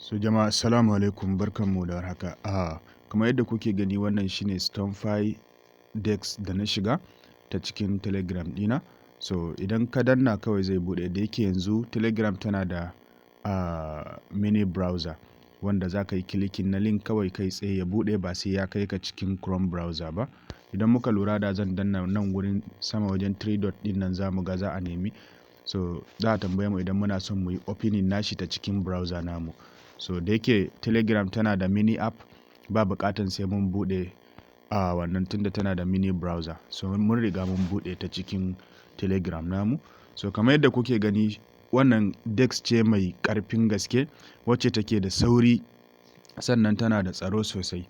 So jama'a assalamu alaikum barkanmu da warhaka. Kamar yadda kuke gani wannan shine Stormfi Dex da na shiga ta cikin Telegram ɗina. So idan ka danna kawai zai buɗe, da yake yanzu Telegram tana da mini browser wanda za ka yi kilikin na link kawai kai tsaye ya buɗe ba sai ya kai ka cikin Chrome browser ba. Idan muka lura da zan danna nan wurin sama wajen 3 dot ɗin nan za mu ga za a nemi. So za a tambaye mu idan muna son mu yi opening nashi ta cikin browser namu. So da yake Telegram tana da mini app ba buƙatan sai mun buɗe wannan tunda tana da mini browser. So mun riga mun buɗe ta cikin Telegram namu. So kamar yadda kuke gani wannan Dex ce mai ƙarfin gaske wacce take da sauri sannan tana da tsaro sosai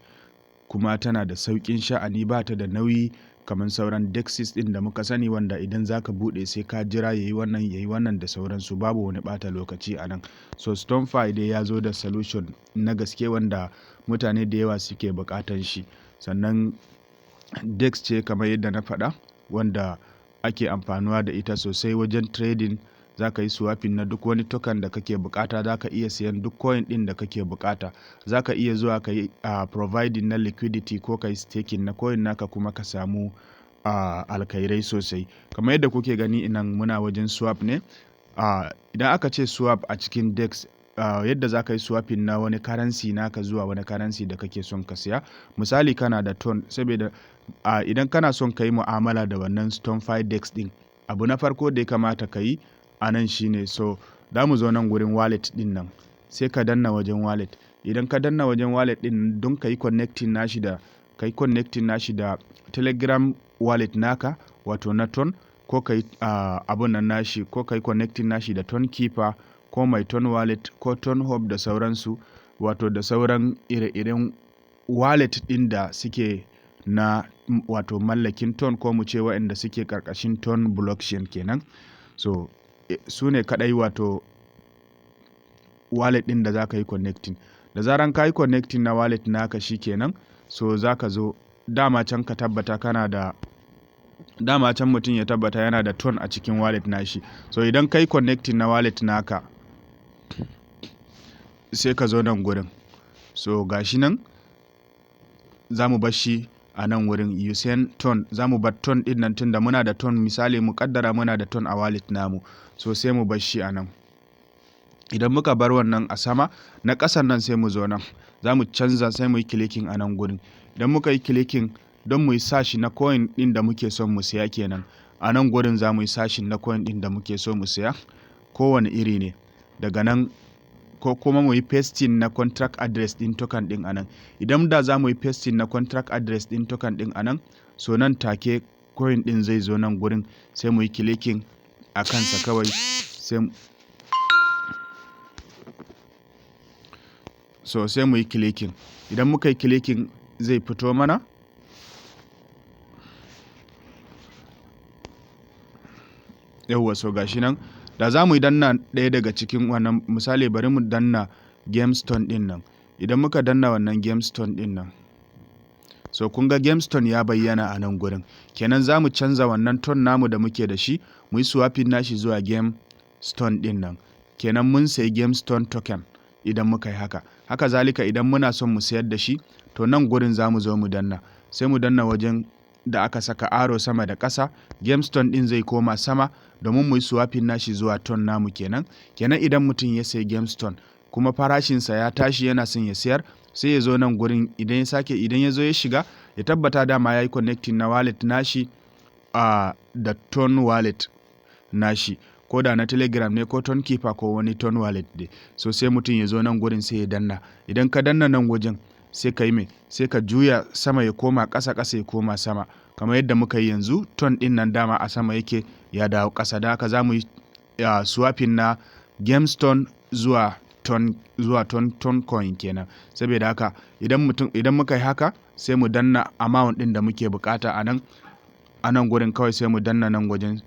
kuma tana da sauƙin sha'ani, ba ta da nauyi kamar sauran Dexes ɗin da muka sani wanda idan za ka buɗe sai ka jira yayi wannan da sauransu, babu wani ɓata lokaci a nan. So Stormfi dai ya zo da solution na gaske wanda mutane da yawa suke buƙatan shi. Sannan Dex ce kamar yadda na faɗa wanda ake amfanuwa da ita sosai wajen trading. Za ka yi swapping na duk wani token da kake bukata, za ka iya siyan duk coin ɗin da kake bukata, za ka iya zuwa ka yi providing na liquidity ko ka yi staking na coin naka kuma ka samu alkairai sosai. Kamar yadda kuke gani inan muna wajen swap ne. Idan aka ce swap a cikin Dex, yadda za ka yi swapping na wani currency naka zuwa wani currency da kake son ka siya. Misali kana da ton, saboda idan kana son ka yi mu'amala da wannan Stormfi Dex ɗin, abu na farko da ya kamata ka yi a nan shine, so za mu zo nan gurin wallet ɗin nan sai ka danna wajen wallet. Idan ka danna wajen wallet ɗin don ka yi connecting nashi da Telegram wallet naka wato na ton, ko ka yi abun nan nashi, ko ka yi connecting nashi da Ton Keeper ko My Ton wallet ko Ton Hub da sauransu, wato da sauran ire-iren wallet ɗin da suke na wato mallakin ton, ko mu ce waɗanda suke ƙarƙashin ton blockchain kenan. So su ne kaɗai wato wallet ɗin da za ka yi connecting. Da zaran ka yi connecting na wallet naka shi kenan, so za ka zo dama can ka tabbata mutum ya tabbata yana da ton a cikin wallet nashi. So idan ka yi connecting na wallet naka sai ka zo nan gurin. So gashi nan za mu bar shi a nan wurin using ton, za mu bar ton ɗin nan tunda muna da ton, misali mu kaddara muna da ton a wallet namu, so sai mu bar shi a nan. Idan muka bar wannan a sama, na ƙasan nan sai mu zo nan, za mu canza sai mu yi clicking a nan gurin. Idan muka yi clicking don mu yi sashi na coin ɗin da muke son mu siya kenan, a nan gurin za mu yi sashin na coin ɗin da muke so mu siya, kowane iri ne. Daga nan ko kuma mu yi pasting na contract address ɗin token ɗin a nan. Idan da za mu yi pasting na contract address ɗin token ɗin a nan, so nan take coin ɗin zai zo nan gurin sai mu yi clicking a kansa kawai sai mu yi clicking. Idan muka yi clicking zai fito mana. Yawwa, so gashi nan da za mu yi danna ɗaya daga cikin wannan, misali bari mu danna Gemstone ɗin nan. Idan muka danna wannan Gemstone ɗin nan, so kun ga Gemstone ya bayyana a nan gurin. Kenan za mu canza wannan ton namu da muke da shi, mu yi swapping nashi zuwa Gemstone ɗin nan. Kenan mun sayi Gemstone token idan muka yi haka. Haka zalika idan muna son mu sayar da shi, to nan gurin za mu zo mu danna. Sai mu danna wajen da aka saka arrow sama da ƙasa, Gemstone ɗin zai koma sama domin mu yi swapping nashi zuwa ton namu kenan. Kenan idan mutum ya sayi Gemstone kuma farashinsa ya tashi yana son ya sayar, sai ya zo nan gurin. Idan ya zo ya shiga, ya tabbata dama ya yi connecting na wallet nashi da ton wallet nashi, ko da na Telegram ne ko Ton Keeper ko wani ton wallet ne. So sai mutum ya zo nan gurin sai ya danna. Idan ka danna nan wajen sai ka yi sai ka juya sama ya koma ƙasa, ƙasa ya koma sama. Kamar yadda muka yi yanzu, ton ɗin nan dama a sama yake ya dawo ƙasa. Da haka za mu yi swapping na Gemstone zuwa ton coin kenan. Saboda haka idan muka yi haka sai mu danna amount ɗin da muke bukata a nan gurin kawai sai mu danna nan wajen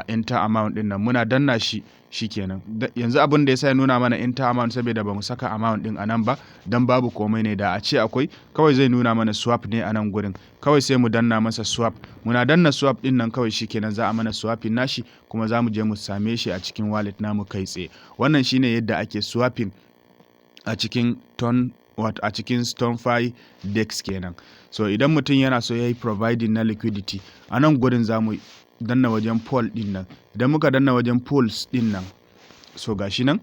enter amount ɗin nan. Muna danna shi kenan. Yanzu abin da ya sa ya nuna mana enter amount saboda ba mu saka amount ɗin a nan ba, don babu komai ne. Da a ce akwai, kawai zai nuna mana swap ne a nan gurin. Kawai sai mu danna masa swap. Muna danna swap ɗin nan kawai shi kenan, za a mana swapping nashi kuma za mu je mu same shi a cikin wallet namu kai tsaye. Wannan shine yadda ake swapping a cikin StoneFi DEX kenan. So idan mutum yana so ya yi providing na liquidity, a nan gurin za mu danna wajen pool ɗin nan. Idan muka danna wajen pools ɗin nan, so gashi nan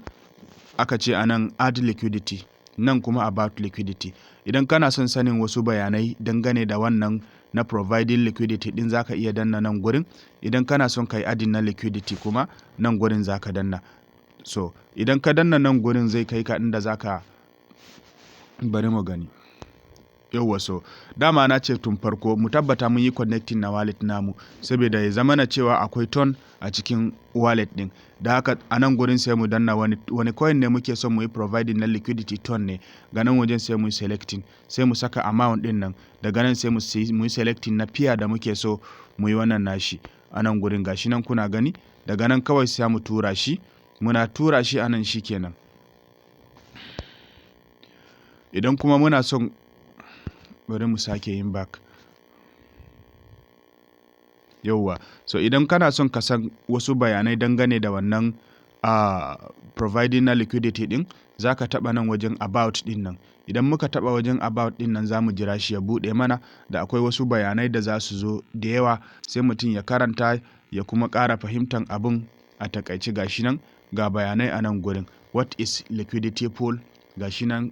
aka ce a nan add liquidity, nan kuma about liquidity. Idan kana son sanin wasu bayanai dangane da wannan na providing liquidity ɗin, za ka iya danna nan gurin. Idan kana son ka yi adding na liquidity kuma nan gurin za ka danna. So idan ka danna nan gurin zai kai ka inda za ka, bari mu gani. Yauwa, so dama na ce tun farko mu tabbata mun yi connecting na wallet namu, saboda ya zama na cewa akwai ton a cikin wallet din. Da haka a nan gurin sai mu danna wani coin ne muke son mu yi providing na liquidity, ton ne. Ga nan wajen sai mu yi selecting, sai mu saka amount din nan. Daga nan sai mu yi selecting na pair da muke so mu yi wannan nashi. A nan gurin gashi nan kuna gani. Daga nan kawai sai mu tura shi. Muna tura shi a nan shi kenan. Idan kuma muna son, bari mu sake yin back. Yauwa, so idan kana son ka san wasu bayanai dangane da wannan providing na liquidity din, za ka taɓa nan wajen about din nan. Idan muka taɓa wajen about din nan, za mu jira shi ya buɗe mana, da akwai wasu bayanai da za su zo da yawa, sai mutum ya karanta ya kuma ƙara fahimtar abin a takaice. Gashi nan ga bayanai a nan gurin. What is liquidity pool? Gashi nan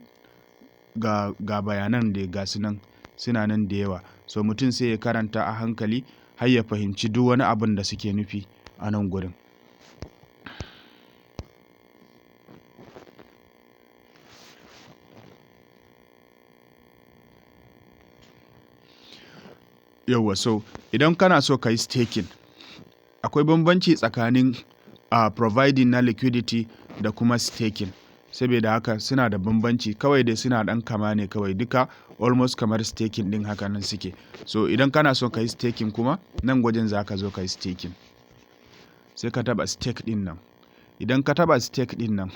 ga bayanan da gasu nan suna nan da yawa. So mutum sai ya karanta a hankali har ya fahimci duk wani abin da suke nufi a nan gurin. Yauwa, so idan kana so ka yi staking, akwai bambanci tsakanin providing na liquidity da kuma staking. Saboda haka suna da bambanci, kawai dai suna ɗan kama ne kawai, duka almost kamar staking ɗin haka nan suke. So idan kana so ka yi staking kuma, nan gwajin za ka zo ka yi staking. Sai ka taɓa stake ɗin nan. Idan ka taɓa stake ɗin nan,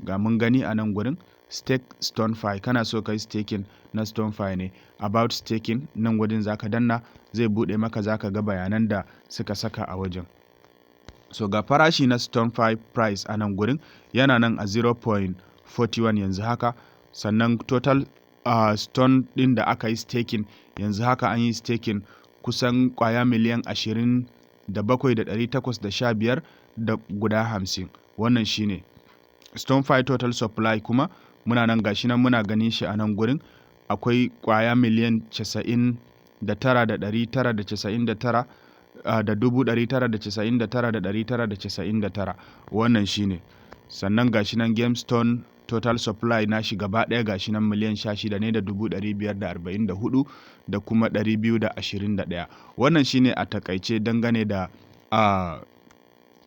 ga mun gani a nan gurin stake StoneFi, kana so ka yi staking na StoneFi ne. About staking, nan gwajin za ka danna, zai buɗe maka, za ka ga bayanan da suka saka a wajen. So ga farashi na StoneFi price a nan gurin yana nan a 0.41 yanzu haka. Sannan total stone ɗin da aka yi staking yanzu haka, an yi staking kusan kwaya miliyan 27,815 da guda 50. Wannan shine StoneFi total supply. Kuma muna nan gashi nan muna ganin shi a nan gurin, akwai kwaya miliyan 99,999 da 999,999. Wannan shine. Sannan gashi nan GameStone total supply na shi gaba ɗaya gashi nan miliyan 16 ne da 544 da kuma 221. Wannan shine a takaice dangane da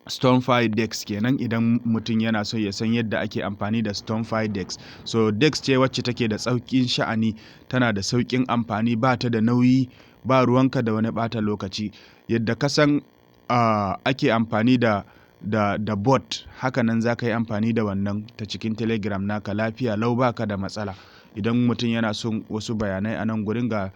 StoneFi DEX kenan. Idan mutum yana so ya san yadda ake amfani da StoneFi DEX. So DEX ce wacce take da sauƙin sha'ani, tana da sauƙin amfani, ba ta da nauyi, ba ruwanka da wani ɓata lokaci. Yadda ka san ake amfani da bot, haka nan za ka yi amfani da wannan ta cikin Telegram naka lafiya lau, baka da matsala. Idan mutum yana son wasu bayanai a nan gurin, ga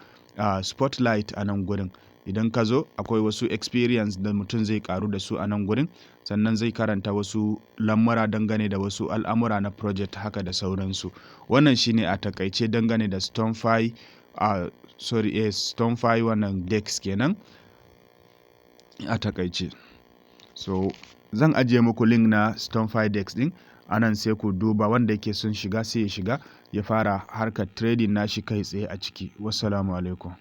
spotlight a nan gurin. Idan ka zo, akwai wasu experience da mutum zai karu da su a nan gurin, sannan zai karanta wasu lamura dangane da wasu al'amura na project haka da sauransu. Wannan shine a takaice dangane da StoneFi StoneFi wannan DEX kenan a takaice. So zan ajiye muku link na StoneFi DEX din a nan, sai ku duba, wanda yake son shiga sai ya shiga ya fara harkar trading nashi kai tsaye a ciki. Wassalamu alaikum.